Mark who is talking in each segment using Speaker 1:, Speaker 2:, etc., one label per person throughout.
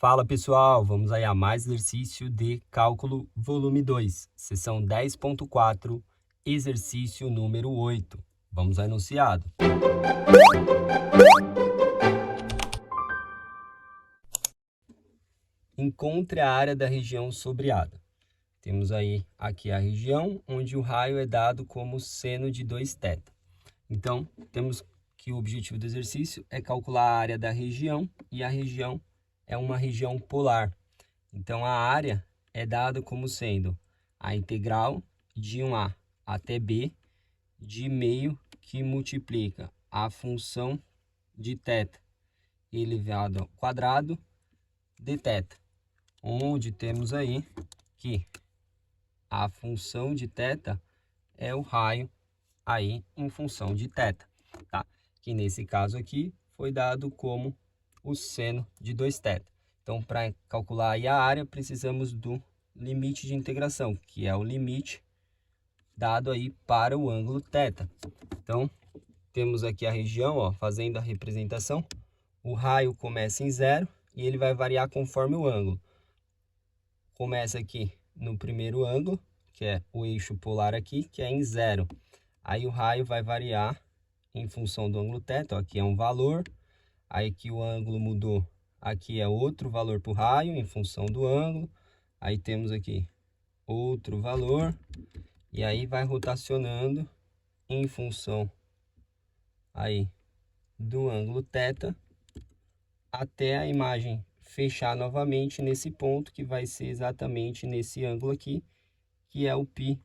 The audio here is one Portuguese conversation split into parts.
Speaker 1: Fala pessoal, vamos aí a mais exercício de cálculo volume 2, seção 10.4, exercício número 8. Vamos ao enunciado. Encontre a área da região sombreada. Temos aí aqui a região onde o raio é dado como seno de 2θ. Então, temos que o objetivo do exercício é calcular a área da região e a região é uma região polar. Então, a área é dada como sendo a integral de 1a até b de meio que multiplica a função de θ elevado ao quadrado de θ, onde temos aí que a função de θ é o raio aí em função de θ, tá? Que nesse caso aqui foi dado como o seno de 2θ. Então, para calcular aí a área, precisamos do limite de integração, que é o limite dado aí para o ângulo θ. Então, temos aqui a região, ó, fazendo a representação. O raio começa em 0 e ele vai variar conforme o ângulo. Começa aqui no primeiro ângulo, que é o eixo polar aqui, que é em 0. Aí o raio vai variar em função do ângulo θ, ó, aqui é um valor. Aí que o ângulo mudou, aqui é outro valor para o raio em função do ângulo. Aí temos aqui outro valor. E aí vai rotacionando em função aí do ângulo θ até a imagem fechar novamente nesse ponto, que vai ser exatamente nesse ângulo aqui, que é o π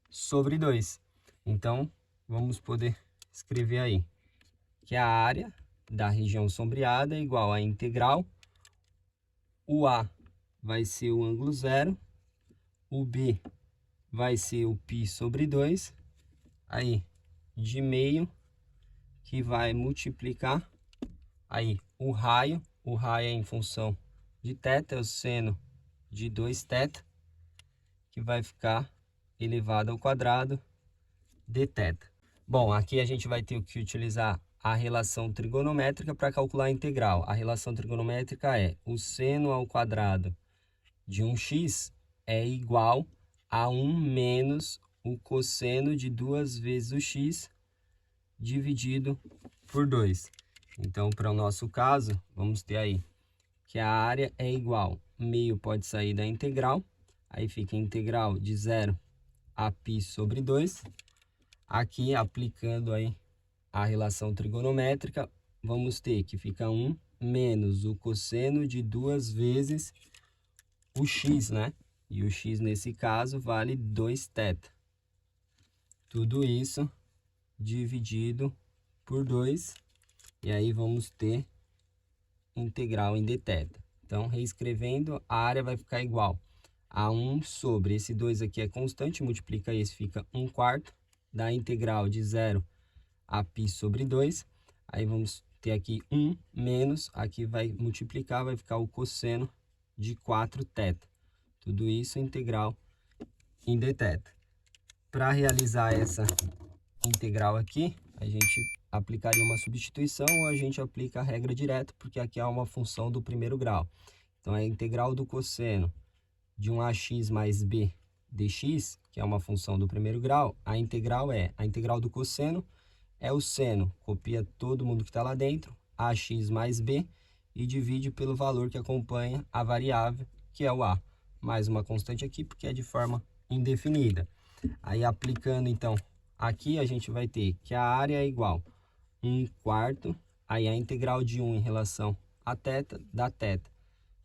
Speaker 1: sobre 2. Então, vamos poder escrever aí que a área da região sombreada é igual a integral. O A vai ser o ângulo 0, o B vai ser o π sobre 2, aí de meio, que vai multiplicar aí o raio é em função de θ, é o seno de 2θ, que vai ficar elevado ao quadrado de θ. Bom, aqui a gente vai ter que utilizar a relação trigonométrica para calcular a integral. A relação trigonométrica é o seno ao quadrado de 1x é igual a 1 menos o cosseno de 2 vezes o x dividido por 2. Então, para o nosso caso, vamos ter aí que a área é igual, meio pode sair da integral, aí fica a integral de 0 a π sobre 2. Aqui, aplicando aí a relação trigonométrica, vamos ter que fica 1 menos o cosseno de 2 vezes o x, né? E o x, nesse caso, vale 2θ. Tudo isso dividido por 2. E aí vamos ter integral em dθ. Então, reescrevendo, a área vai ficar igual a 1 sobre, esse 2 aqui é constante, multiplica esse, fica 1/4, da integral de 0 a π sobre 2. Aí vamos ter aqui 1 menos, aqui vai multiplicar, vai ficar o cosseno de 4θ. Tudo isso integral em dθ. Para realizar essa integral aqui, a gente aplicaria uma substituição ou a gente aplica a regra direta, porque aqui é uma função do primeiro grau. Então, é a integral do cosseno de 1ax mais b dx, que é uma função do primeiro grau. A integral do cosseno é o seno, copia todo mundo que está lá dentro, ax mais b, e divide pelo valor que acompanha a variável, que é o a. Mais uma constante aqui, porque é de forma indefinida. Aí, aplicando, então, aqui a gente vai ter que a área é igual a 1/4, aí a integral de 1 em relação a θ, dá θ,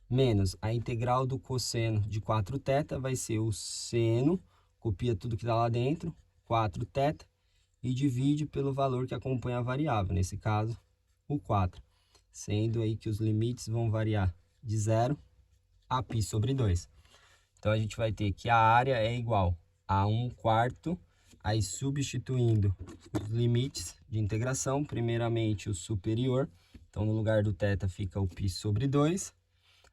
Speaker 1: menos a integral do cosseno de 4θ, vai ser o seno, copia tudo que está lá dentro, 4θ, e divide pelo valor que acompanha a variável, nesse caso, o 4. Sendo aí que os limites vão variar de 0 a π sobre 2. Então, a gente vai ter que a área é igual a 1/4, aí substituindo os limites de integração, primeiramente o superior, então no lugar do θ fica o π sobre 2,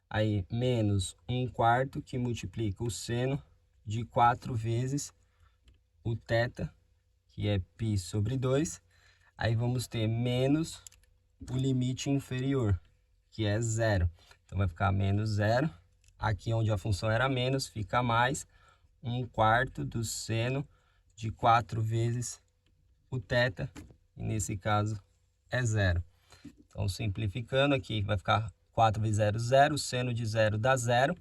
Speaker 1: aí menos 1/4, que multiplica o seno de 4 vezes o θ, que é π sobre 2, aí vamos ter menos o limite inferior, que é 0. Então, vai ficar menos 0. Aqui onde a função era menos, fica mais 1/4 do seno de 4 vezes o θ. E nesse caso é 0. Então, simplificando aqui, vai ficar 4 vezes 0, 0. O seno de 0 dá 0.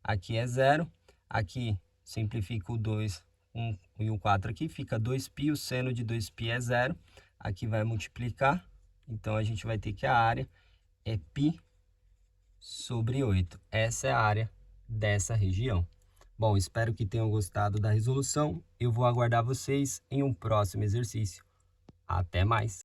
Speaker 1: Aqui é 0. Aqui simplifica o 2 e o 4 aqui, fica 2π. O seno de 2π é 0. Aqui vai multiplicar. Então, a gente vai ter que a área é π sobre 8. Essa é a área dessa região. Bom, espero que tenham gostado da resolução. Eu vou aguardar vocês em um próximo exercício. Até mais!